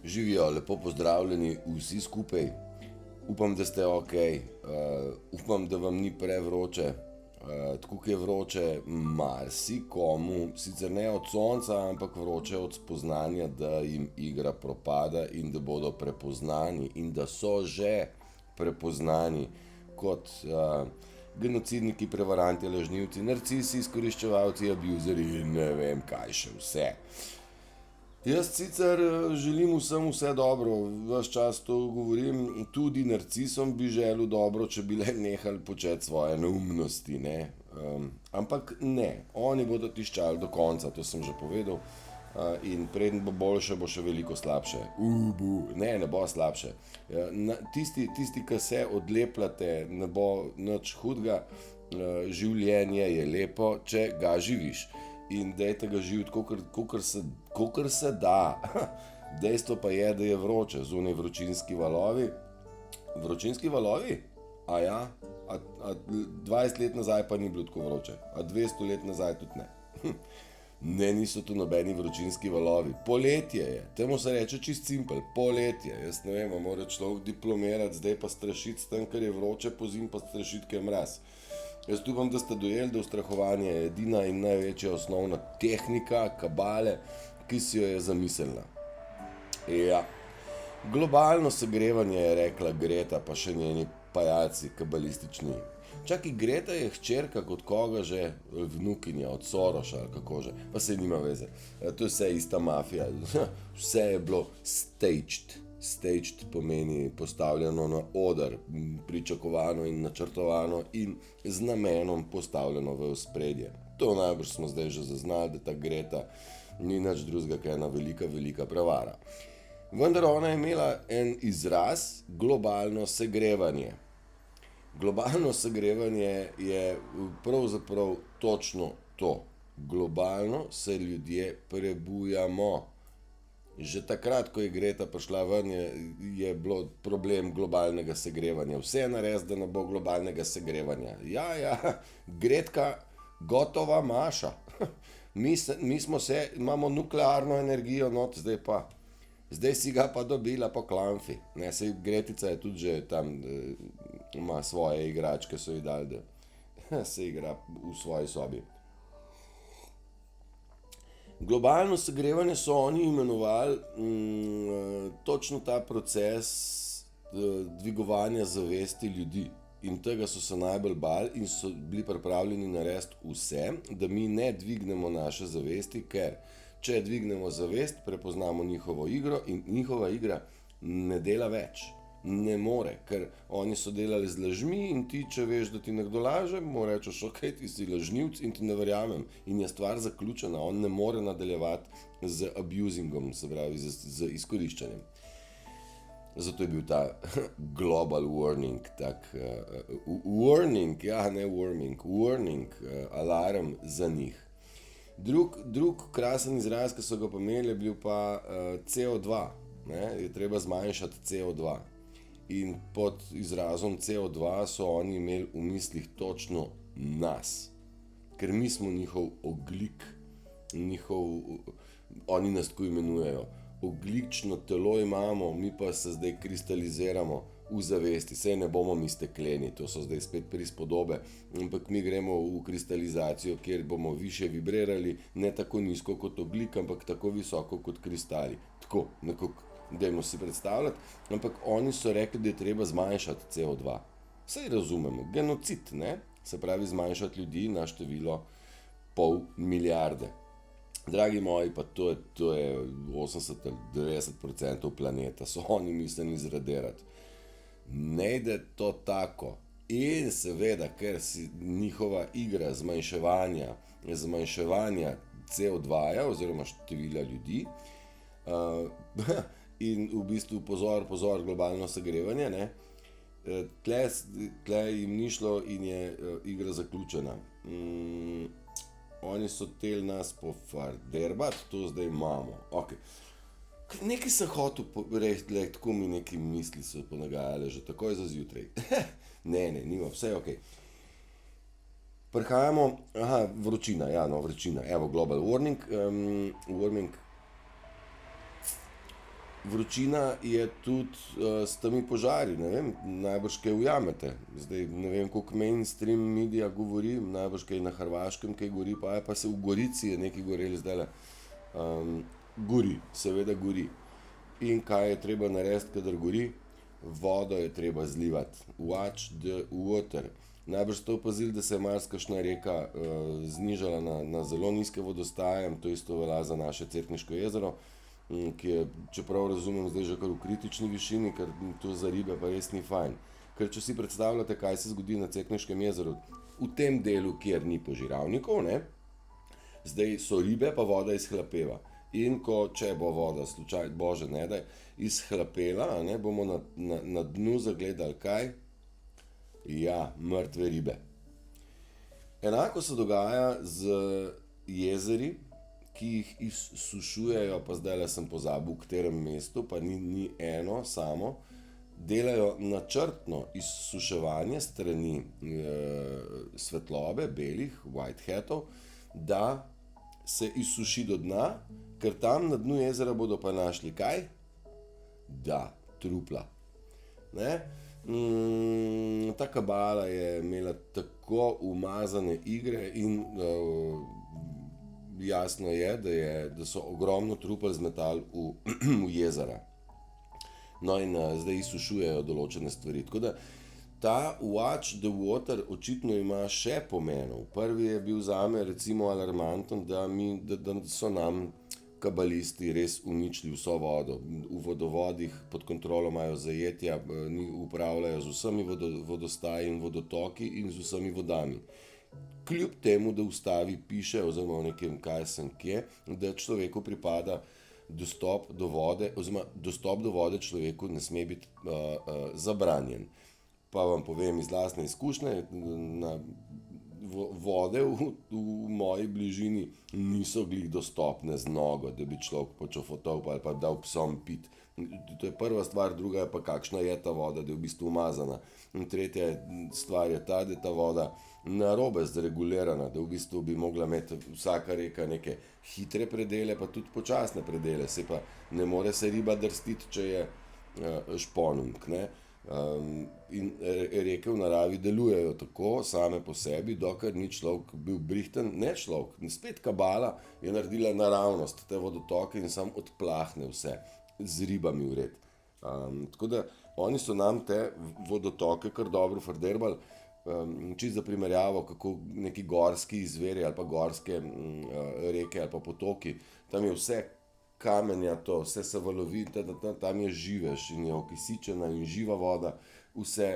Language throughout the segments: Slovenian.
Živijo, lepo pozdravljeni vsi skupaj. Upam, da ste ok. Upam, da vam ni prevroče. Tako kot je vroče marsikomu, sicer ne od sonca, ampak vroče od spoznanja, da jim igra propada in da bodo prepoznani in da so že prepoznani kot genocidniki, prevaranti, lažnivci, narcisi, izkoriščevalci, abuzeri in ne vem kaj še vse. Jaz sicer želim vsem vse dobro, ves čas to govorim, tudi narcisom bi želel dobro, če bi le nehali početi svoje neumnosti, ne. Ampak ne, oni bodo tiščali do konca, to sem že povedal. In preden bo boljše, bo še veliko slabše. Ne bo slabše. Tisti, ki se odlepljate, ne bo nič hudega. Življenje je lepo, če ga živiš. In dajte ga živeti, kakor se da. Dejstvo pa je, da je vroče, zunaj vročinski valovi. Vročinski valovi? A ja? A 20 let nazaj pa ni bilo tako vroče? A 200 let nazaj tudi ne? Ne, niso tu nobeni vročinski valovi. Poletje je, temu se reče čist simpel, poletje. Jaz ne vem, mora človek diplomirati, zdaj pa strašiti s tem, ker je vroče, pozimi pa strašiti, ker je mraz. Jaz upam, da ste dojeli, da ustrahovanje je edina in največja osnovna tehnika kabale, ki si jo je zamislila. Ja, globalno segrevanje je rekla Greta, pa še njeni pajaci kabalistični. Čakaj, Greta je hčerka kot koga že, vnukinja od Soroša ali kako že, pa saj nima veze. To je vse ista mafija, vse je bilo staged. Staged pomeni postavljeno na oder, pričakovano in načrtovano in z namenom postavljeno v ospredje. To najbrž smo zdaj že zaznali, da ta Greta ni nič drugega, kot ena velika prevara. Vendar ona je imela en izraz, globalno segrevanje. Globalno segrevanje je pravzaprav točno to. Globalno se ljudje prebujamo. Že takrat, ko je Greta prišla ven, je bilo problem globalnega segrevanja. Vse je narediti, da ne bo globalnega segrevanja. Ja, Gretka, gotova maša. Mi smo imamo nuklearno energijo not, zdaj si ga pa dobila po klamfi. Ne, saj Gretica je tudi že tam, ima svoje igračke, so ji dali, da se igra v svoji sobi. Globalno segrevanje so oni imenovali točno ta proces dvigovanja zavesti ljudi. In tega so se najbolj bali in so bili pripravljeni narediti vse, da mi ne dvignemo naše zavesti, ker če dvignemo zavest, prepoznamo njihovo igro in njihova igra ne dela več. Ne more, ker oni so delali z lažmi in ti, če veš, da ti nekdo laže, mu rečeš, ok, ti si lažnivc in ti ne verjamem. In je stvar zaključena, on ne more nadaljevati z abusingom, se pravi z izkoriščanjem. Zato je bil ta global warning, warning, alarm za njih. Drug krasen izraz, ki so ga pa imeli, je bil pa CO2, ne, je treba zmanjšati CO2. In pod izrazom CO2 so oni imeli v mislih točno nas. Ker mi smo njihov ogljik, oni nas tako imenujejo. Ogljično telo imamo, mi pa se zdaj kristaliziramo v zavesti. Saj ne bomo mi stekleni, to so zdaj spet prispodobe, ampak mi gremo v kristalizacijo, kjer bomo više vibrirali, ne tako nizko kot ogljik, ampak tako visoko kot kristali. Tako, nekako. Dajmo si predstavljati, ampak oni so rekli, da je treba zmanjšati CO2. Saj razumemo, genocid, ne? Se pravi zmanjšati ljudi na število 0,5 milijarde. Dragi moji, pa to je 80 ali 90% planeta, so oni mislili zradirati. Ne ide to tako. In seveda, ker si njihova igra zmanjševanja CO2-ja oziroma števila ljudi, in v bistvu pozor, globalno segrevanje, ne, tle jim ni šlo in je igra zaključena. Oni so tel nas pofarderbati, to zdaj imamo. Okay. Nekaj sem hotel reči, tako mi neki misli so ponagajale že takoj za zjutraj. Ne, nima, vse je okej. Prihajamo, vročina, vročina, evo, global warming, Vročina je tudi s temi požari, ne vem, najbrž kaj ujamete. Zdaj ne vem, koliko mainstream medija govori, najbrž kaj na Hrvaškem kaj gori, pa se v Gorici je nekaj gorelo zdajle. Gori, seveda gori. In kaj je treba narediti, kadar gori? Vodo je treba zlivati. Watch the water. Najbrž ste opazili, da se je marsikakšna reka znižala na zelo nizke vodostaje, to isto velja za naše Cerkniško jezero, ki je, čeprav razumem, zdaj že kar v kritični višini, ker to za ribe pa res ni fajn. Ker če si predstavljate, kaj se zgodi na Cerkniškem jezeru, v tem delu, kjer ni požiralnikov, ne, zdaj so ribe, pa voda izhlapeva. In ko, če bo voda, slučaj, bože ne daj, izhlapela, ne, bomo na dnu zagledali kaj? Ja, mrtve ribe. Enako se dogaja z jezeri, ki jih izsušujejo, pa zdajle sem pozabil, v katerem mestu, pa ni eno samo, delajo načrtno izsuševanje strani svetlobe, belih, white hatov, da se izsuši do dna, ker tam na dnu jezera bodo pa našli kaj? Da, trupla. Ne? Ta kabala je imela tako umazane igre in jasno je, da so ogromno trupel zmetali v jezera. No in zdaj izsušujejo določene stvari. Tako da ta Watch the water očitno ima še pomenov. Prvi je bil zame recimo alarmanten, da so nam kabalisti res uničili vso vodo. V vodovodih pod kontrolo imajo zajetja, upravljajo z vsemi vodostaji in vodotoki in z vsemi vodami. Kljub temu, da v ustavi piše, oziroma v nekem kaj sem kje, da človeku pripada dostop do vode, oziroma dostop do vode človeku ne sme biti zabranjen. Pa vam povem iz lastne izkušnje, vode v moji bližini niso glih dostopne z nogo, da bi človek počofotal ali pa dal psom pit. To je prva stvar, druga je pa kakšna je ta voda, da je v bistvu umazana. In tretja stvar je ta, da je ta voda narobe zregulirana, da v bistvu bi mogla imeti vsaka reka neke hitre predele, pa tudi počasne predele. Se pa ne more se riba drstiti, če je šponunk, ne. In reke v naravi delujejo tako same po sebi, dokler ni človek bil brihten, ne človek, spet kabala je naredila naravnost te vodotoke in sam odplahne vse z ribami vred. Tako da oni so nam te vodotoke kar dobro frderbali, čisto za primerjavo, kako neki gorski izviri ali pa gorske reke ali pa potoki, tam je vse kamenja, to, vse se valovi, tam je živež in je okisičena in živa voda, vse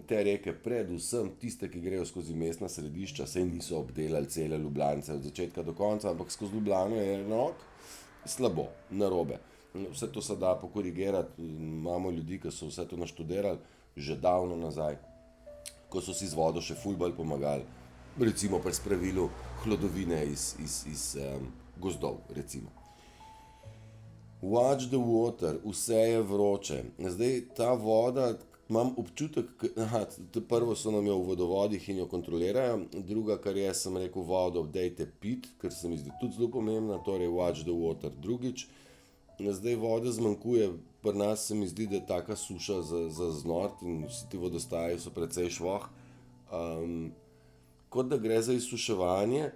te reke, predvsem tiste, ki grejo skozi mestna središča, saj niso obdelali cele Ljubljanice od začetka do konca, ampak skozi Ljubljano je slabo, narobe. Vse to se da pokorigirati, imamo ljudi, ki so vse to naštudirali že davno nazaj, ko so si z vodo še ful bolj pomagali, recimo pri spravilu hlodovine iz gozdov, recimo. Watch the water, vse je vroče. Zdaj ta voda, imam občutek, prvo so nam jo v vodovodih in jo kontrolirajo, druga, kar je, sem rekel, vodo dajte pit, ker se mi zdi tudi zelo pomembna, torej watch the water. Drugič, zdaj vode zmanjkuje, pri nas se mi zdi, da je taka suša za znort in vsi ti vodostaji so precej švoh. Kot da gre za izsuševanje,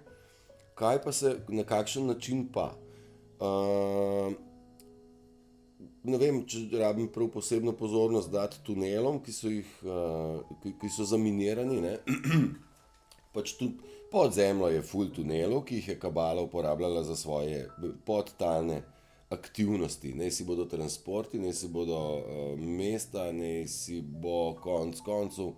kaj pa se, na kakšen način pa? Ne vem, če rabim prav posebno pozornost dati tunelom, ki so zaminirani, ne. Pač tudi pod zemljo je ful tunelov, ki jih je kabala uporabljala za svoje podtalne aktivnosti. Naj si bodo transporti, naj si bodo mesta, naj si bo konec koncev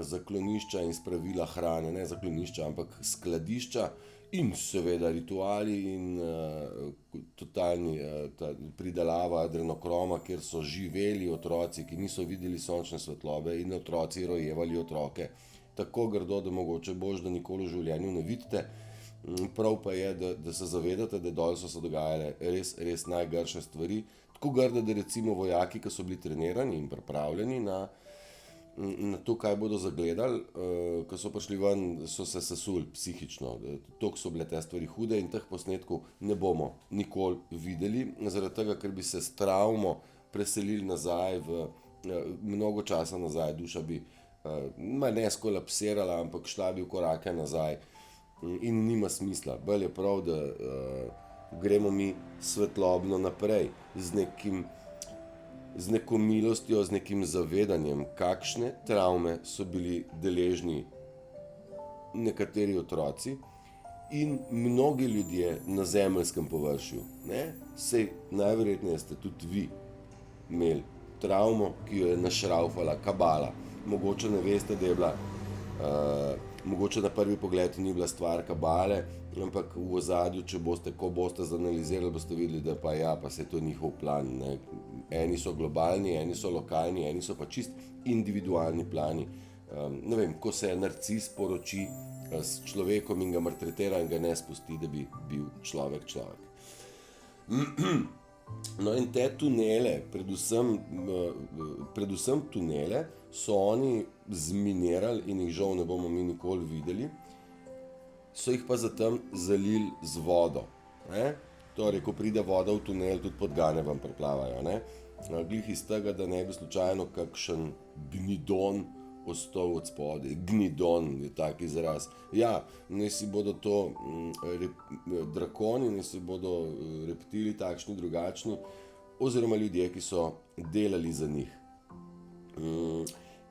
zaklonišča in spravila hrane, ne zaklonišča, ampak skladišča in seveda rituali in totalni pridelava adrenokroma, kjer so živeli otroci, ki niso videli sončne svetlobe in otroci rojevali otroke tako grdo, da mogoče boš, da nikoli v življenju ne vidite. Prav pa je, da se zavedate, da dol so se dogajale res najgrše stvari, tako grde, da recimo vojaki, ki so bili trenirani in pripravljeni na to, kaj bodo zagledali, ko so prišli ven, so se sesuli psihično. Toliko so bile te stvari hude in teh posnetkov ne bomo nikoli videli, zaradi tega, ker bi se s travmo preselili nazaj v mnogo časa nazaj, duša bi ne skolapsirala, ampak šla bi v korake nazaj in nima smisla. Bolj je prav, da gremo mi svetlobno naprej z neko milostjo, z nekim zavedanjem, kakšne travme so bili deležni nekateri otroci in mnogi ljudje na zemeljskem površju. Sej najverjetneje ste tudi vi imeli travmo, ki jo je našraufala kabala. Mogoče ne veste, da je bila, mogoče na prvi pogled ni bila stvar kabale, ampak v ozadju, ko boste zanalizirali, boste videli, da pa se je to njihov plan. Eni so globalni, eni so lokalni, eni so pa čist individualni plani. Ne vem, ko se narcis poroči s človekom in ga maltretira in ga ne spusti, da bi bil človek. No in te tunele, predvsem tunele, so oni zminirali in jih žal ne bomo mi nikoli videli, so jih pa zatem zalili z vodo. Torej, ko pride voda v tunel, tudi podgane vam preplavajo. Glih iz tega, da ne bi slučajno kakšen gnidon ostal od spodaj. Gnidon je tak izraz. Ja, naj si bodo to drakoni, naj si bodo reptili takšni, drugačni, oziroma ljudje, ki so delali za njih.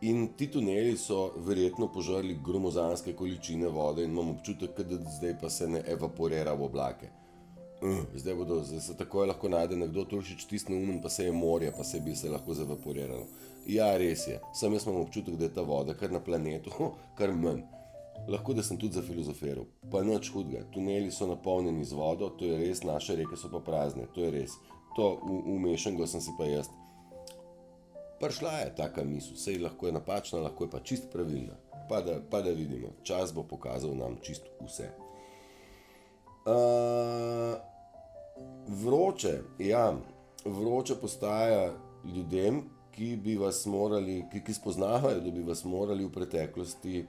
In ti tuneli so verjetno požrli gromozanske količine vode in imam občutek, da zdaj pa se ne evaporira v oblake. Zdaj se takoj lahko najde nekdo tošič tisne umen, pa se je morje, pa se bi se lahko zevaporiralo. Ja, res je. Sam jaz imam občutek, da je ta voda kar na planetu, kar manj. Lahko, da sem tudi zafilozofiral. Pa nič hudega. Tuneli so napolnjeni z vodo, to je res, naše reke so pa prazne, to je res. To umešengo sem si pa jaz. Prišla je taka misel, sej lahko je napačna, lahko je pa čist pravilna. Pa da vidimo, čas bo pokazal nam čist vse. Vroče postaja ljudem, ki spoznavajo, da bi vas morali v preteklosti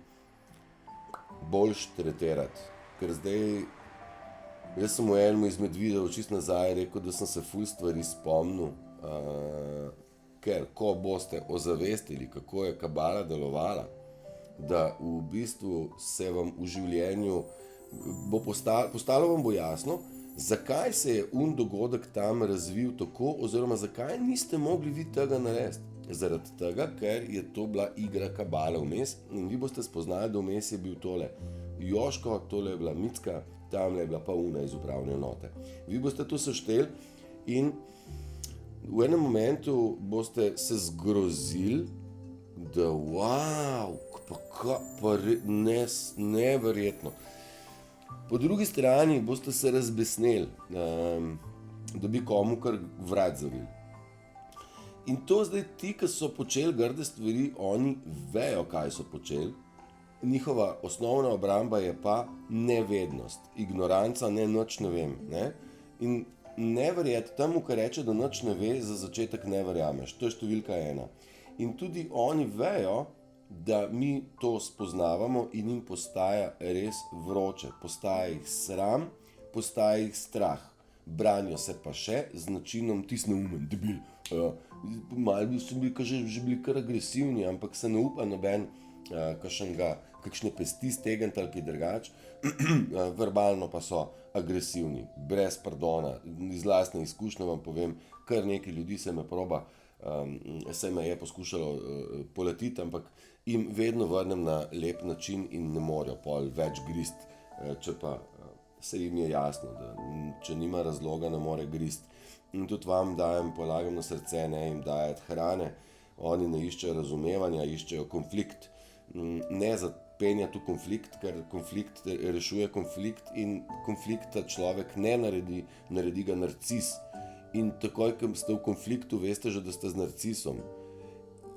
boljš tretirati. Ker zdaj, jaz sem v enem izmed videov čist nazaj rekel, da sem se ful stvari spomnil, ker ko boste ozavestili, kako je kabala delovala, da v bistvu se vam v življenju postalo vam bo jasno, zakaj se je dogodek tam razvil tako, oziroma zakaj niste mogli vi tega narediti. Zaradi tega, ker je to bila igra kabale vmes in vi boste spoznali, da vmes je bil tole Joško, tole je bila Micka, tamle je bila pa Una iz upravne enote. Vi boste to sešteli in v enem momentu boste se zgrozili, da neverjetno. Po drugi strani boste se razbesneli, da bi komu kar vrat zavili. In to zdaj ti, ki so počeli grde stvari, oni vejo, kaj so počeli. Njihova osnovna obramba je pa nevednost, ignoranca, nič ne vem. In ne verjeti temu, kar reče, da nič ne ve, za začetek ne verjameš. To je številka 1. In tudi oni vejo, da mi to spoznavamo in jim postaja res vroče. Postaja jih sram, postaja jih strah. Branijo se pa še z načinom tisne umen, debil. Malo so že bili kar agresivni, ampak se ne upa noben kakšne pesti stegniti ali kaj drugače. Verbalno pa so agresivni, brez pardona. Iz lastne izkušnje vam povem, kar nekaj ljudi se me je poskušalo poletiti, ampak jim vedno vrnem na lep način in ne morejo pol več grist, če pa se jim je jasno, da če nima razloga, ne more grist. In tudi vam polagam na srce, ne jim dajati hrane, oni ne iščejo razumevanja, iščejo konflikt. Ne zapenjati v konflikt, ker konflikt rešuje konflikt in konflikta človek ne naredi, naredi ga narcis. In takoj, ko ste v konfliktu, veste že, da ste z narcisom.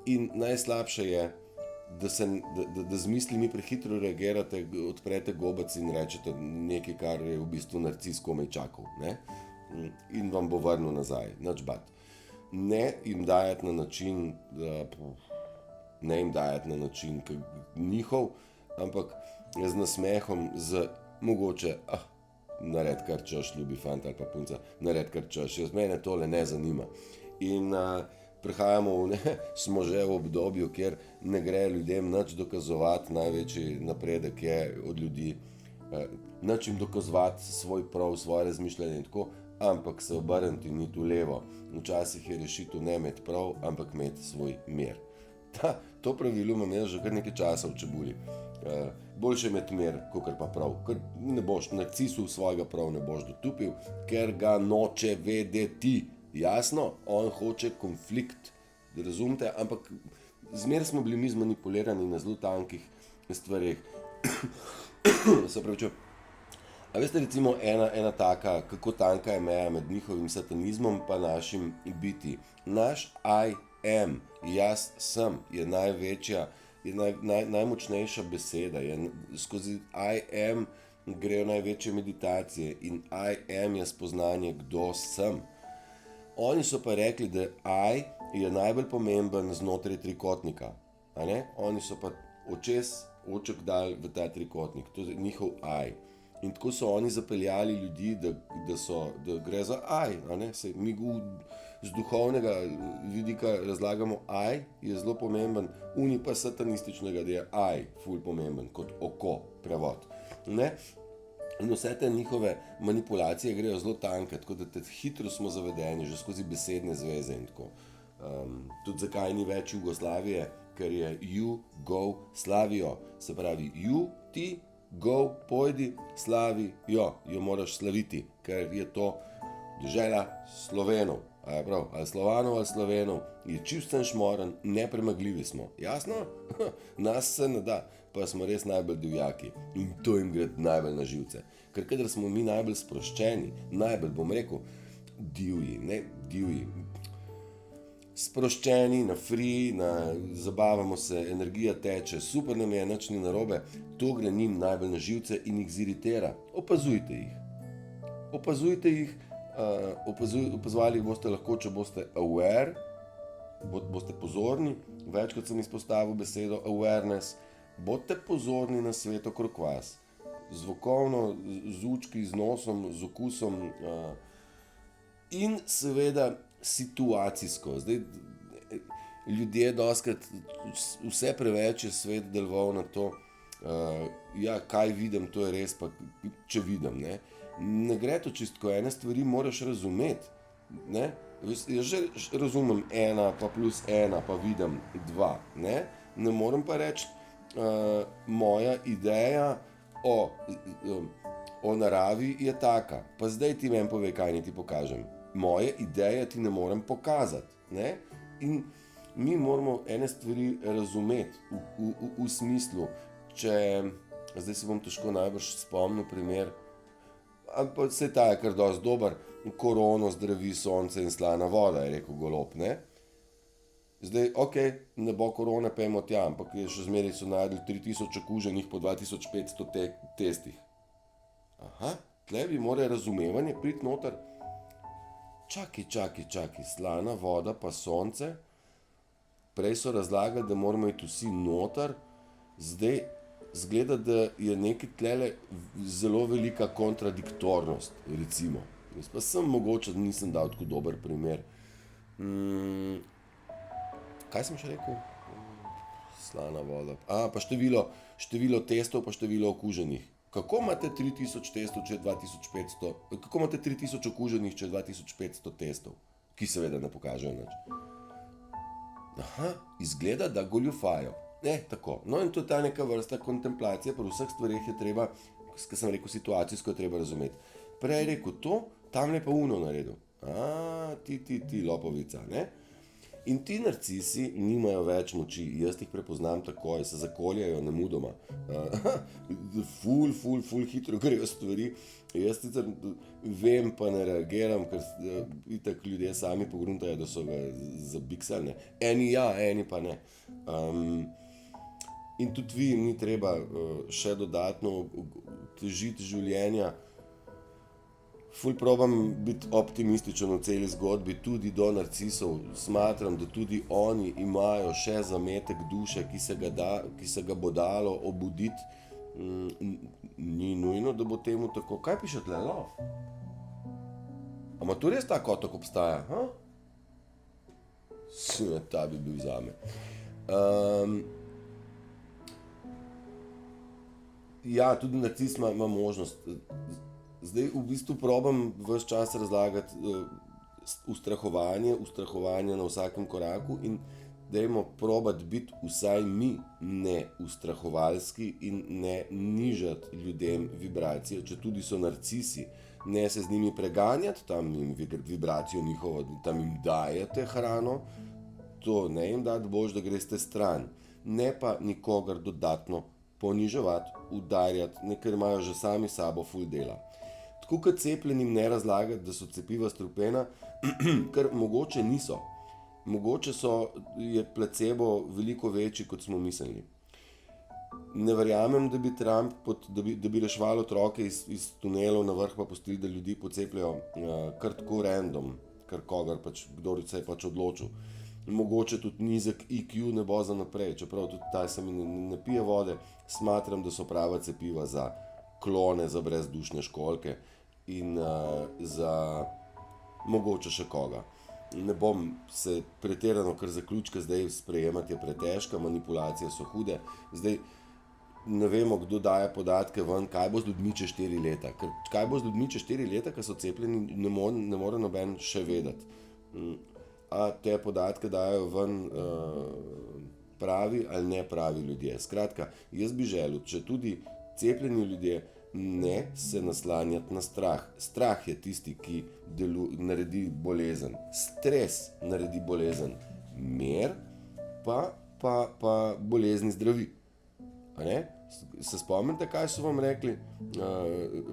In najslabše je, da z mislimi prehitro reagirate, odprete gobec in rečete nekaj, kar je v bistvu narcis komaj čakal. In vam bo vrnil nazaj, nič bat. Ne jim dajati na način, da ne jim dajati na način njihov, ampak z nasmehom, z mogoče, naredi kar češ, ljubi fant ali pa punca, naredi kar češ, mene tole ne zanima. In prihajamo smo že v obdobju, kjer ne gre ljudem nič dokazovati, največji napredek je od ljudi, nič jim dokazovati svoj prav, svoje razmišljanje in tako, ampak se obrniti niti v levo. Včasih je rešitev ne imeti prav, ampak imeti svoj mir. To pravilo imam jaz že kar nekaj časa v čebuli. Boljše imeti mir, kakor pa prav. Ker ne boš narcisu svojega prav ne boš dotupil, ker ga noče vedeti. Jasno, on hoče konflikt, razumete, ampak zmeraj smo bili mi zmanipulirani na zelo tankih stvareh. Se pravi, če... A veste, recimo, ena taka, kako tanka je meja med njihovim satanizmom pa našim biti. Naš I am, jaz sem, je največja, je najmočnejša beseda. Skozi I am grejo največje meditacije in I am je spoznanje, kdo sem. Oni so pa rekli, da I je najbolj pomemben znotraj trikotnika. Oni so pa oček dali v ta trikotnik, to je njihov I. In tako so oni zapeljali ljudi, da gre za I. Mi z duhovnega vidika razlagamo I, je zelo pomemben, oni pa satanističnega, da je I ful pomemben, kot oko, prevod. In vse te njihove manipulacije grejo zelo tanke, tako da hitro smo zavedeni, že skozi besedne zveze in tako. Tudi zakaj ni več Jugoslavije, ker je Jugoslavijo, se pravi ti, go, pojdi, slavi, jo moraš slaviti, ker je to dežela Slovenov, ali Slovanov ali Slovenov, je čisten šmoren, nepremagljivi smo, jasno? Nas se ne da, pa smo res najbolj divjaki in to jim gre najbolj na živce, ker kadar smo mi najbolj sproščeni, najbolj, bom rekel, divji, sproščeni, na free, zabavamo se, energija teče, super nam je, nič ni narobe, to gre njim najbolj na živce in jih ziritira. Opazujte jih, opazovali jih boste lahko, če boste aware, boste pozorni, večkrat sem izpostavil besedo awareness, bodite pozorni na svet okrog vas, zvokovno, z učki, z nosom, z okusom in seveda situacijsko. Zdaj, ljudje dostikrat vse preveč je svet deloval na to, kaj vidim, to je res, pa če vidim, ne gre to čisto, ene stvari moraš razumeti, jaz že razumem 1 pa plus 1 pa vidim 2, ne morem pa reči, moja ideja o naravi je taka, pa zdaj ti meni povej, kaj naj ti pokažem. Moje ideje ti ne morem pokazati, in mi moramo ene stvari razumeti v smislu, zdaj se bom težko najbrž spomnil primer, ampak vse ta je kar dosti dober, korono zdravi sonce in slana voda, je rekel Golob, Zdaj, ne bo korone, pejmo tja, ampak še zmeraj so najdli 3000 okuženih po 2500 testih. Tle bi morali razumevanje priti noter. Čakaj, slana voda pa sonce, prej so razlagali, da moramo iti vsi noter, zdaj zgleda, da je nekaj tlele zelo velika kontradiktornost, recimo. Jaz pa sem mogoče, nisem dal tako dober primer. Kaj sem še rekel? Slana voda. Pa število testov pa število okuženih. Kako imate 3000 testov, če je 2500? Kako imate 3000 okuženih, če je 2500 testov? Ki seveda ne pokažejo nič. Izgleda, da goljufajo. Tako. No in to je ta neka vrsta kontemplacije, pri vseh stvareh je treba, kot sem rekel, situacijsko je treba razumeti. Prej je rekel to, tamle pa uno naredil. Ti lopovica, In ti narcisi nimajo več moči, jaz jih prepoznam takoj, se zakoljajo nemudoma. Ful hitro grejo stvari. Jaz sicer vem, pa ne reagiram, ker itak ljudje sami pogruntajo, da so ga zabiksali. Eni ja, eni pa ne. In tudi vi ni treba še dodatno težiti življenja. Ful probam biti optimističen v celi zgodbi, tudi do narcisov. Smatram, da tudi oni imajo še zametek duše, ki se ga bo dalo obuditi. Ni nujno, da bo temu tako. Kaj piše tle, love? Ama tu res ta kotak obstaja? Ha? Ta bi bil zame. Ja, tudi narcis ima možnost. Zdaj v bistvu probam ves čas razlagati ustrahovanje na vsakem koraku in dajmo probati biti vsaj mi ne ustrahovalski in ne nižati ljudem vibracije, če tudi so narcisi. Ne se z njimi preganjati, tam jim vibracijo njihovo, tam jim dajete hrano, to ne jim dati, bož, da greste stran. Ne pa nikogar dodatno poniževati, udarjati, ker imajo že sami sabo ful dela. Tako kot cepljenim ne razlagati, da so cepiva strupena, ker mogoče niso. Mogoče je placebo veliko večji, kot smo mislili. Ne verjamem, da bi Trump, da bi reševal otroke iz tunelov na vrh pa pustili, da ljudi pocepljajo kar tako random, kar kogar pač, kdor se je pač odločil. Mogoče tudi nizek IQ ne bo za naprej, čeprav tudi ta se mi ne pije vode, smatram, da so prava cepiva za klone, za brezdušne školjke in za mogoče še koga. Ne bom se pretirano, ker zaključke zdaj sprejemati je pretežka, manipulacije so hude. Zdaj ne vemo, kdo daje podatke ven, kaj bo z ljudmi čez 4 leta. Ker kaj bo z ljudmi čez 4 leta, ki so cepljeni, ne more noben še vedeti. A te podatke dajo ven pravi ali ne pravi ljudje. Skratka, jaz bi želel, če tudi cepljeni ljudje ne se naslanjati na strah. Strah je tisti, ki naredi bolezen. Stres naredi bolezen. Mir pa bolezni zdravi. A ne? Se spomnite, kaj so vam rekli,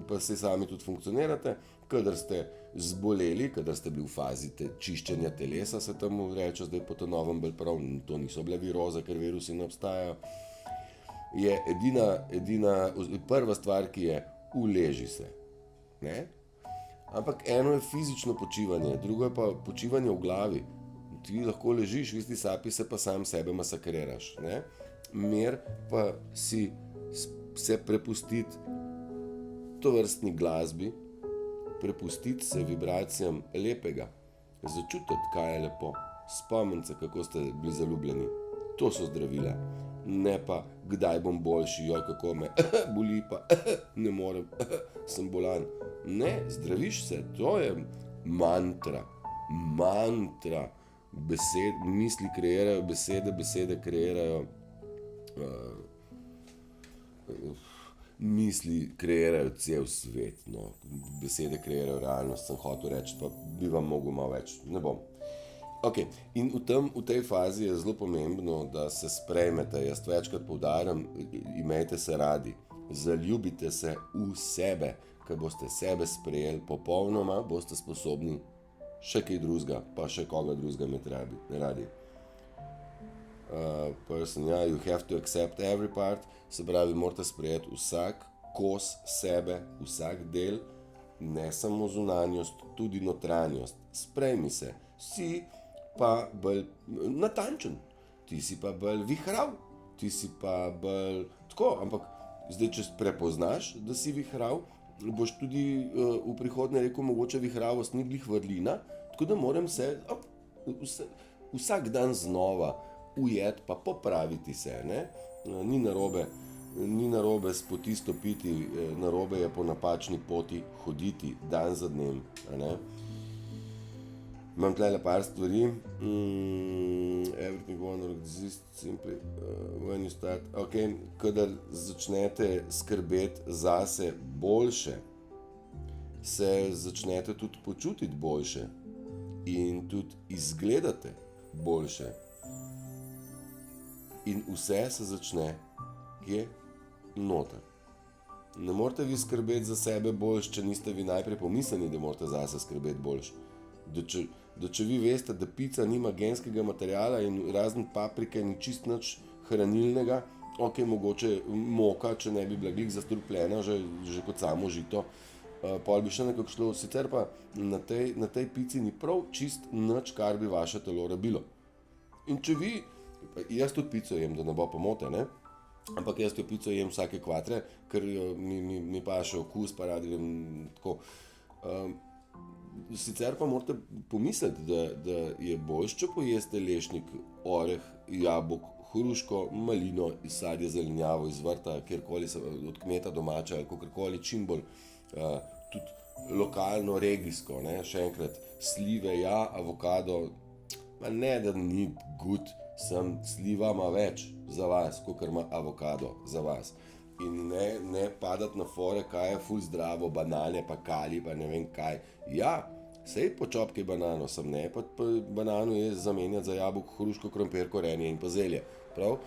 pa se sami tudi funkcionirate, kadar ste zboleli, kadar ste bili v fazi čiščenja telesa, se temu reče zdaj po novem bolj prav, to niso bile viroze, ker virusi ne obstajajo. Je edina prva stvar, ki je uleži se. Ne? Ampak eno je fizično počivanje, drugo je pa počivanje v glavi. Ti lahko ležiš, v isti sapi se pa sam sebe masakriraš. Ne? Mir pa si se prepustiti tovrstni glasbi, prepustiti se vibracijam lepega, začutiti, kaj je lepo, spomniti se, kako ste bili zaljubljeni. To so zdravila. Ne pa, kdaj bom boljši, joj, kako me boli pa, ne morem, sem bolan. Ne, zdraviš se, to je mantra. Misli kreirajo besede, besede kreirajo misli kreirajo cel svet, no. Besede kreirajo realnost, sem hotel reči, pa bi vam mogel malo več, ne bom. Ok, in v tej fazi je zelo pomembno, da se sprejmete. Jaz večkrat poudarjam, imejte se radi, zaljubite se v sebe, ker boste sebe sprejeli popolnoma, boste sposobni še kaj drugega, pa še koga drugega imeti radi. You have to accept every part, se pravi, morate sprejeti vsak kos sebe, vsak del, ne samo zunanjost, tudi notranjost. Sprejmi se, si pa bolj natančen, ti si pa bolj vihrav, ti si pa bolj tako, ampak zdaj, če prepoznaš, da si vihrav, boš tudi v prihodnje rekel, mogoče vihravost ni glih vrlina, tako da moram se vsak dan znova ujeti pa popraviti se, ne? Ni narobe s poti stopiti, narobe je po napačni poti hoditi dan za dnem, ne? Imam tlele par stvari. Everything won't exist simply when you start. Ok, kadar začnete skrbeti zase boljše, se začnete tudi počutiti boljše in tudi izgledate boljše. In vse se začne kje? Noter. Ne morete vi skrbeti za sebe boljš, če niste vi najprej pomislili, da morate zase skrbeti boljš. Da če vi veste, da pica nima genskega materiala in razen paprike ni čist nič hranilnega, ok, mogoče moka, če ne bi bila glih zastrupljena, že kot samo žito, pol bi še nekako šlo, sicer pa na tej pici ni prav čist nič, kar bi vaše telo rabilo. In če vi, jaz tudi pico jem, da ne bo pomote, ne? Ampak jaz to pico jem vsake kvatre, ker mi paše okus, pa radi jem tako. Sicer pa morate pomisliti, da je boljše, če pojeste lešnik, oreh, jabolk, hruško, malino, iz sadja, zelenjavo, iz vrta, kjerkoli od kmeta domača ali kakorkoli, čim bolj tudi lokalno, regijsko, ne, še enkrat, slive, ja, avokado, ma ne, da ni good, sem sliva ima več za vas, kakor ima avokado za vas. In ne padati na fore, kaj je ful zdravo, banane, pa kali, pa ne vem kaj. Ja, sej počopke banano, sem ne, pa banano je zamenjati za jabolko, hruško, krompir, korenje in pa zelje. Prav?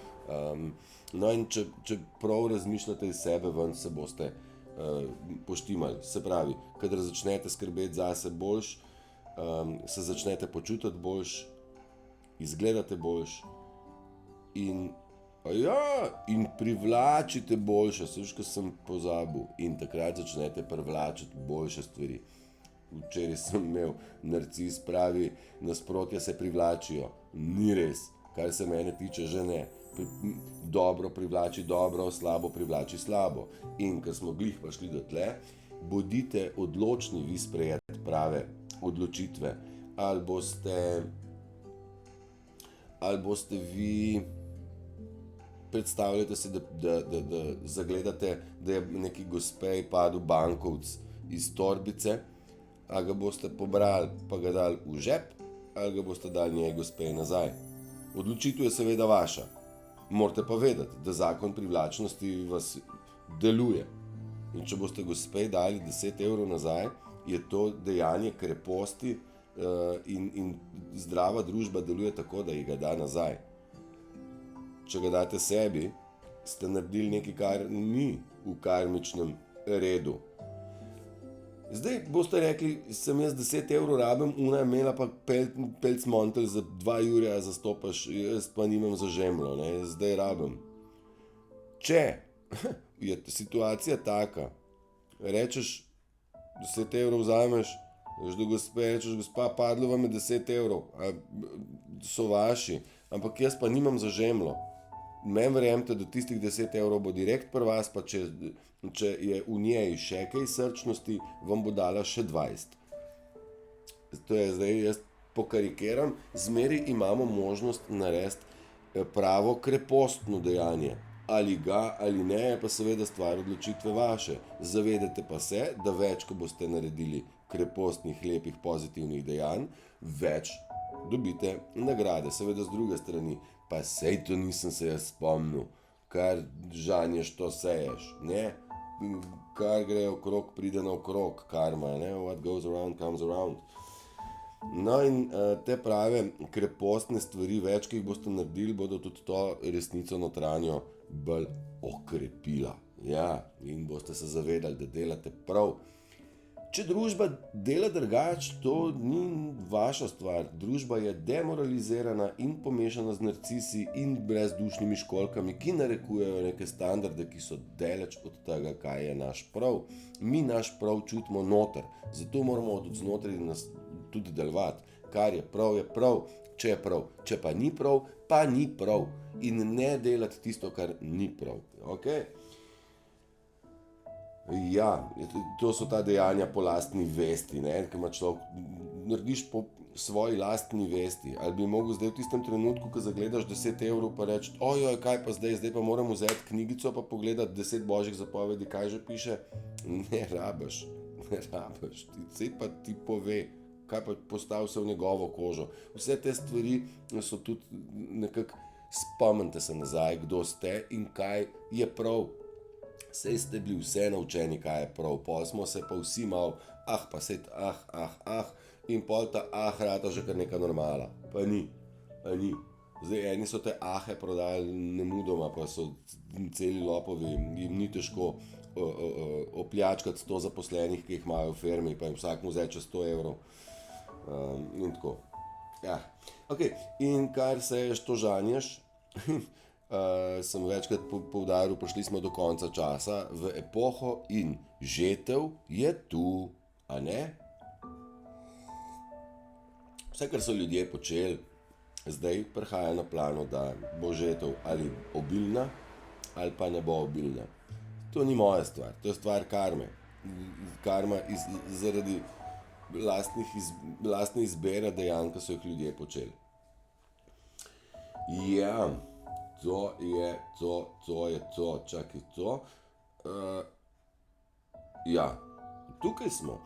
No in če prav razmišljate iz sebe ven, se boste poštimali. Se pravi, kadar začnete skrbeti zase boljš, se začnete počutiti boljš, izgledate boljš in privlačite boljše, ko sem pozabil, in takrat začnete privlačiti boljše stvari. Včeraj sem imel narcis, pravi, nasprotja se privlačijo. Ni res, kar se mene tiče, že ne. Dobro privlači dobro, slabo privlači slabo. In ko smo glih prišli do tle, bodite odločni vi sprejeti prave odločitve. Ali boste vi, predstavljate si, da zagledate, da je neki gospej padel bankovc iz torbice, a ga boste pobrali pa ga dali v žep, ali ga boste dali njej gospej nazaj. Odločitev je seveda vaša. Morate pa vedeti, da zakon privlačnosti vas deluje. In če boste gospej dali 10 evrov nazaj, je to dejanje kreposti in zdrava družba deluje tako, da ji ga da nazaj. Če ga date sebi, ste naredili nekaj, kar ni v karmičnem redu. Zdaj boste rekli, sem jaz 10 evrov rabim, ona je imela pa pelc montelj za 2 jurja zastopaš, jaz pa nimam za žemljo, ne, zdaj rabim. Če je situacija taka, rečeš 10 evrov vzameš, do gospe rečeš, gospa, padlo vam je 10 evrov, so vaši, ampak jaz pa nimam za žemljo. Meni verjemite, da tistih 10 evrov bo direkt pri vas, pa če je v njej še kaj srčnosti, vam bo dala še 20. To je zdaj, jaz pokarikiram, zmeri imamo možnost narediti pravo krepostno dejanje. Ali ga, ali ne, je pa seveda stvar odločitve vaše. Zavedate pa se, da več, ko boste naredili krepostnih, lepih, pozitivnih dejanj, več dobite nagrade. Seveda z druge strani, pa sej to nisem se jaz spomnil, kar žanješ, to seješ, ne? Kar gre okrog, pride na okrog, karma, ne? What goes around comes around. No in te prave krepostne stvari, več, ki jih boste naredili, bodo tudi to resnico notranjo bolj okrepila. Ja, in boste se zavedali, da delate prav. Če družba dela drugač, to ni vaša stvar. Družba je demoralizirana in pomešana z narcisi in brezdušnimi školjkami, ki narekujejo neke standarde, ki so daleč od tega, kaj je naš prav. Mi naš prav čutimo noter, zato moramo od znotraj nas tudi delovati. Kar je prav, če je prav. Če pa ni prav. In ne delati tisto, kar ni prav. Okay? Ja, to so ta dejanja po lastni vesti, ne, ki ima človek, narediš po svoji lastni vesti, ali bi mogel zdaj v tistem trenutku, ko zagledaš 10 evrov, pa reči, ojoj, kaj pa zdaj pa moram vzeti knjigico pa pogledati 10 božjih zapovedi, kaj že piše. Ne rabiš, saj pa ti pove, kaj pa postavi se v njegovo kožo. Vse te stvari so tudi nekako, spomnite se nazaj, kdo ste in kaj je prav. Sej ste bili vse naučeni, kaj je prav, pol smo se pa vsi malo, in pol ta rata že kar neka normala, pa ni. Zdaj eni so te prodajali nemudoma, pa so celi lopovi, jim ni težko opljačkati 100 zaposlenih, ki jih imajo v firmi, pa jim vsak mu vzeti čez 100 evrov. In tako. Ja. Ok, in kar se je što žanješ, sem večkrat poudaril, prišli smo do konca časa v epoho in žetev je tu, a ne? Vse, kar so ljudje počeli, zdaj prihaja na plano, da bo žetev ali obilna, ali pa ne bo obilna. To ni moja stvar, to je stvar karme. Karma zaradi lastne izbere dejanj, ki so jih ljudje počeli. Ja, to je to, čakaj to. Ja, tukaj smo.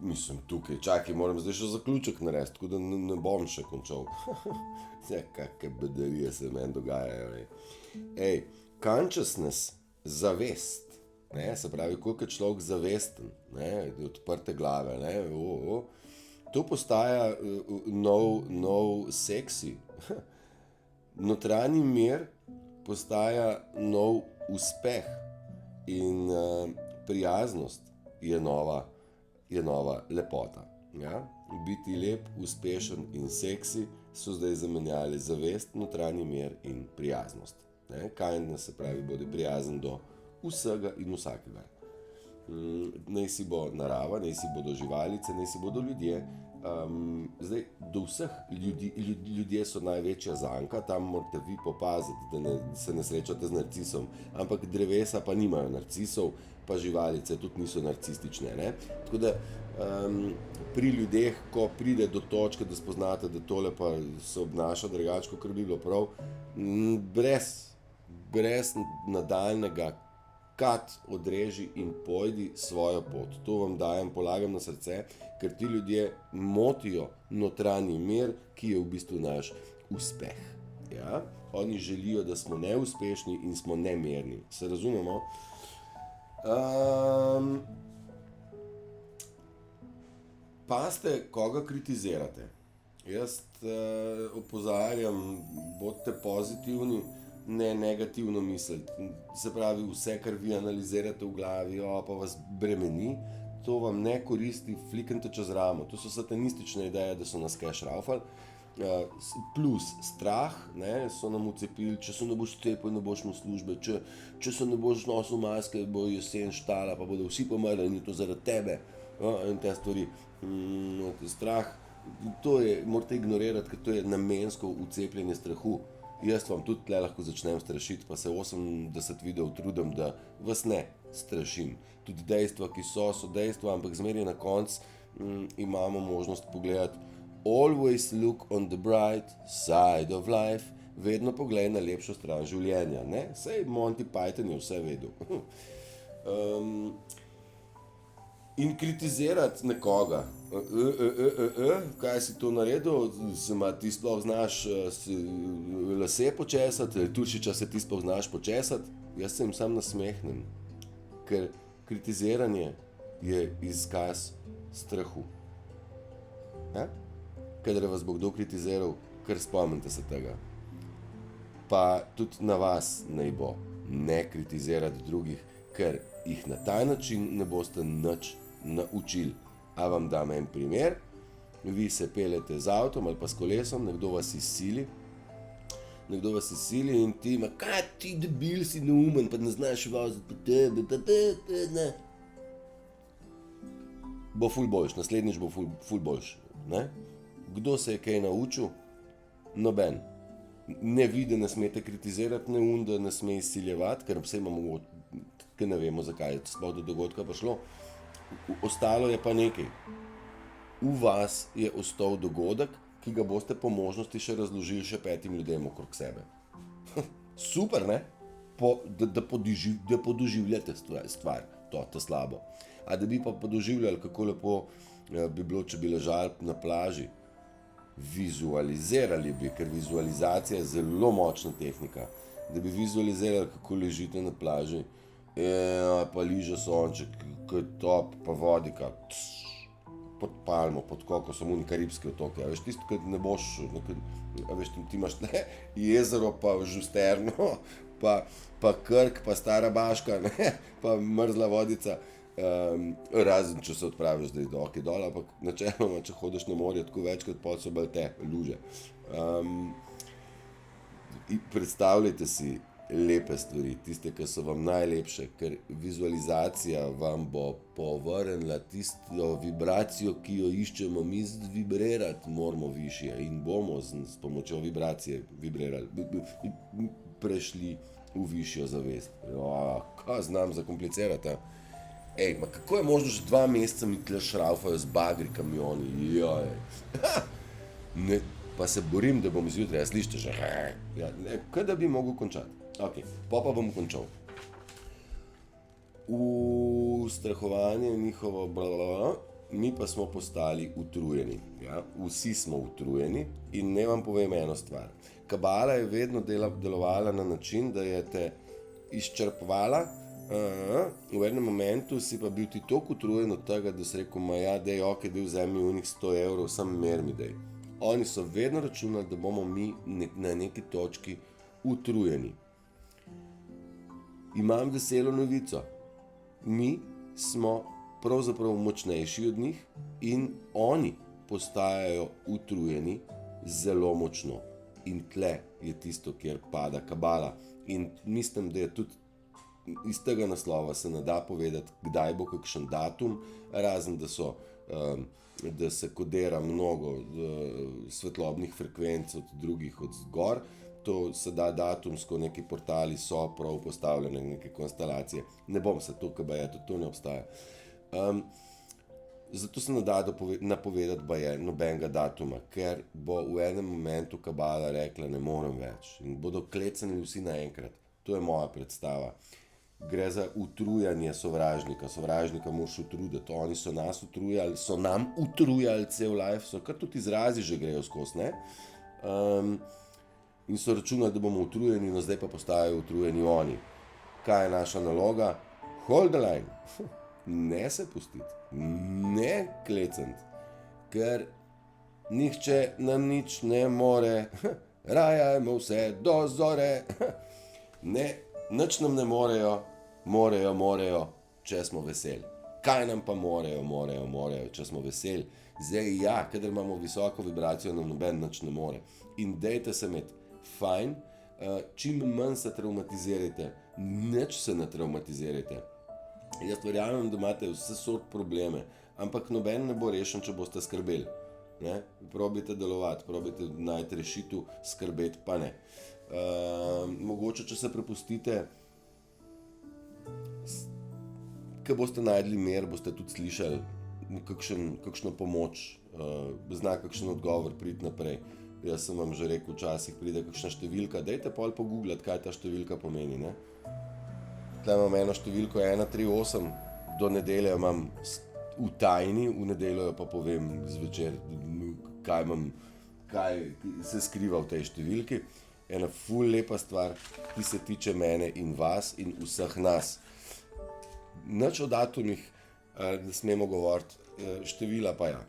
Mislim, tukaj, čakaj, moram zdaj še zaključek narediti, tako da ne bom še končal. Kakšne bedarije se meni dogajajo. Consciousness, zavest, ne, se pravi, koliko je človek zavesten, ne, odprte glave, ne, to postaja nov seksi. Notranji mir postaja nov uspeh in prijaznost je nova lepota. Ja? Biti lep, uspešen in seksi so zdaj zamenjali zavest, notranji mir in prijaznost. Kindness se pravi, bodi prijazen do vsega in vsakega. Naj si bo narava, naj si bodo živalice, naj si bodo ljudje. Zdaj, do vseh ljudje so največja zanka, tam morate vi popaziti, da se ne srečate z narcisom, ampak drevesa pa nimajo narcisov, pa živalice tudi niso narcistične, ne? Tako da pri ljudeh, ko pride do točke, da spoznate, da tole pa se obnaša drugače, kot bi bilo prav, brez nadaljnega kat odreži in pojdi svojo pot. To vam dajem, polagam na srce, ker ti ljudje motijo notranji mir, ki je v bistvu naš uspeh. Ja? Oni želijo, da smo neuspešni in smo nemirni. Se razumemo? Pazite, koga kritizirate. Jaz opozarjam, bodite pozitivni, ne negativno misliti. Se pravi, vse, kar vi analizirate v glavi, pa vas bremeni, to vam ne koristi, fliknite čez ramo. To so satanistične ideje, da so nas kaj šraufali. Plus strah, ne, so nam vcepili, če se ne boš cepil, ne boš imel službe, če se ne boš nosil maske, bo jesen štala, pa bodo vsi pomrli in je to zaradi tebe. In te stvari. Strah, to je, morate ignorirati, ker to je namensko vcepljenje strahu. Jaz vam tudi tle lahko začnem strašiti, pa se 80 videov trudim, da vas ne strašim. Tudi dejstva, ki so dejstva, ampak zmeraj na koncu imamo možnost pogledati. Always look on the bright side of life. Vedno pogledaj na lepšo stran življenja. Ne? Sej Monty Python je vse vedel. In kritizirati nekoga. Kaj si to naredil? Ti sploh znaš lase počesati? Turšiča se ti sploh znaš počesati? Jaz se jim sam nasmehnem. Ker kritiziranje je izkaz strahu. Kadar vas bo kdo kritiziral, kar spomnite se tega. Pa tudi na vas naj bo ne kritizirati drugih, ker jih na ta način ne boste nič naučili. A vam dam en primer, vi se peljete z avtom ali pa s kolesom, nekdo vas izsili in ti ima, kaj ti debil si neumen, pa ne znaš voziti, ne. Bo ful boljš, naslednjič bo ful boljš, ne? Kdo se je kaj naučil? Noben. Ne vi, da ne smete kritizirati, ne da ne sme izsiljevati, ker vse imamo, ker ne vemo, zakaj je sploh do dogodka prišlo. Ostalo je pa nekaj. V vas je ostal dogodek, ki ga boste po možnosti še razložili še 5 ljudem okrog sebe. Super, ne? Da podoživljate stvar, to slabo. A da bi pa podoživljali, kako lepo bi bilo, če bi ležali na plaži. Vizualizirali bi, ker vizualizacija je zelo močna tehnika. Da bi vizualizirali, kako ležite na plaži, pa liže sonček, ko je top, pa vodika, pod palmo, pod kokosom, in karibski otoke. A veš, tisto, ko ne boš, a veš, ti imaš ne, jezero, pa žusterno, pa Krk, pa Stara Baška, ne, pa mrzla vodica. Razen, če se odpraviš zdaj dol, ampak načeloma, če hodiš na morje, tako večkrat pod so bolj te luže. predstavljajte si lepe stvari, tiste, ki so vam najlepše, ker vizualizacija vam bo povrnila tisto vibracijo, ki jo iščemo. Mi vibrirati moramo višje in bomo s pomočjo vibracije prešli v višjo zavest. Kaj znam zakomplicirati? Ej, kako je možno, že 2 meseca mi tle šraufajo z bagri kamioni, ne, pa se borim, da bom zjutraj, slišite že, kaj da bi mogel končati. Ok, pa bom končal. Ustrahovanje njihovo, mi pa smo postali utrujeni. Ja? Vsi smo utrujeni in ne vam povem eno stvar. Kabala je vedno delovala na način, da je te izčrpvala, v enem momentu si pa bil ti toliko utrujen od tega, da si rekel, dej, ok, dej vzemi unih 100 evrov, sam mer mi dej. Oni so vedno računali, da bomo mi na neki točki utrujeni. Imam veselo novico. Mi smo pravzaprav močnejši od njih in oni postajajo utrujeni zelo močno. In tle je tisto, kjer pada kabala. In mislim, da je tudi iz tega naslova se ne da povedati, kdaj bo kakšen datum, razen da se kodira mnogo svetlobnih frekvenc od drugih od zgor. To se da datumsko, neki portali so prav postavljene, neke konstelacije. Ne bom se to, to ne obstaja. Zato se ne da napovedati nobenega datuma, ker bo v enem momentu kabala rekla, ne morem več. In bodo klecani vsi naenkrat. To je moja predstava. Gre za utrujanje sovražnika. Sovražnika moraš utruditi. Oni so nas utrujali, so nam utrujali cel life, so kar tudi izrazi že grejo skozi, ne? In so računali, da bomo utrujeni, no zdaj pa postajajo utrujeni oni. Kaj je naša naloga? Hold the line. Ne se pustiti. Ne klecati. Ker nihče nam nič ne more. Rajajmo vse do zore. Ne, nič nam ne morejo, če smo veseli. Kaj nam pa morejo, če smo veseli. Zdaj kadar imamo visoko vibracijo, nam noben nič ne more. In dejte se imeti fajn, čim manj se traumatizirajte, nič se ne traumatizirajte. Jaz verjamem, da imate vse sort probleme, ampak noben ne bo rešen, če boste skrbeli. Ne? Probajte delovati, probajte najti rešitev, skrbeti pa ne. Mogoče, če se prepustite, ko boste najdli mir, boste tudi slišali kakšno pomoč, zna kakšen odgovor priti naprej. Jaz sem vam že rekel, včasih pride kakšna številka, dajte pol pogooglati, kaj ta številka pomeni. Ne? Tle imam eno številko 138, do nedelje imam v tajni, v nedeljo jo pa povem zvečer, kaj se skriva v tej številki. Ena ful lepa stvar, ki se tiče mene in vas in vseh nas. Nič o datumih ne smemo govoriti, števila pa ja.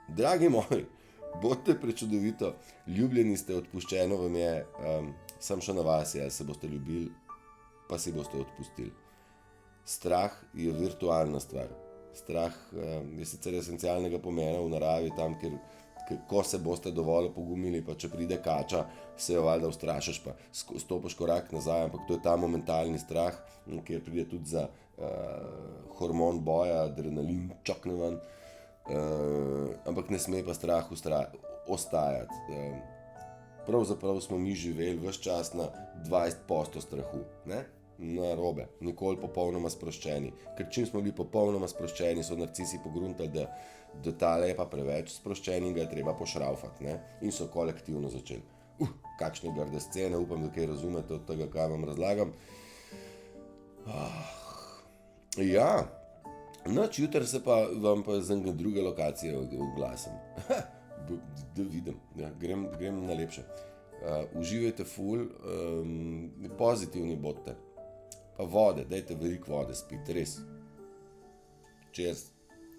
Dragi moji, bodite prečudovito, ljubljeni ste, odpuščeno vam je, sam še na vas je, se boste ljubili, pa si boste odpustili. Strah je virtualna stvar. Strah je sicer esencialnega pomena v naravi, tam, ko se boste dovolj pogumili, pa če pride kača, se jo valjda ustrašiš, pa stopiš korak nazaj, ampak to je ta momentalni strah, kjer pride tudi za hormon boja, adrenalin čokne ven, ampak ne sme pa strah ostajati. Pravzaprav smo mi živeli ves čas na 20% strahu, ne? Narobe, nikoli popolnoma sproščeni. Ker čim smo bili popolnoma sproščeni, so narcisi pogruntali, da tale je pa preveč sproščen in ga je treba pošraufati, ne? In so kolektivno začeli. Kakšne grde scene, upam, da kaj razumete od tega, kaj vam razlagam. Ja, noč jutri se pa vam pa z enega druge lokacije oglasim. Da vidim, ja, grem na lepše. Uživajte ful, pozitivni bodite. Pa vode, dajte veliko vode spiti, res. Cheers,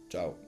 čau.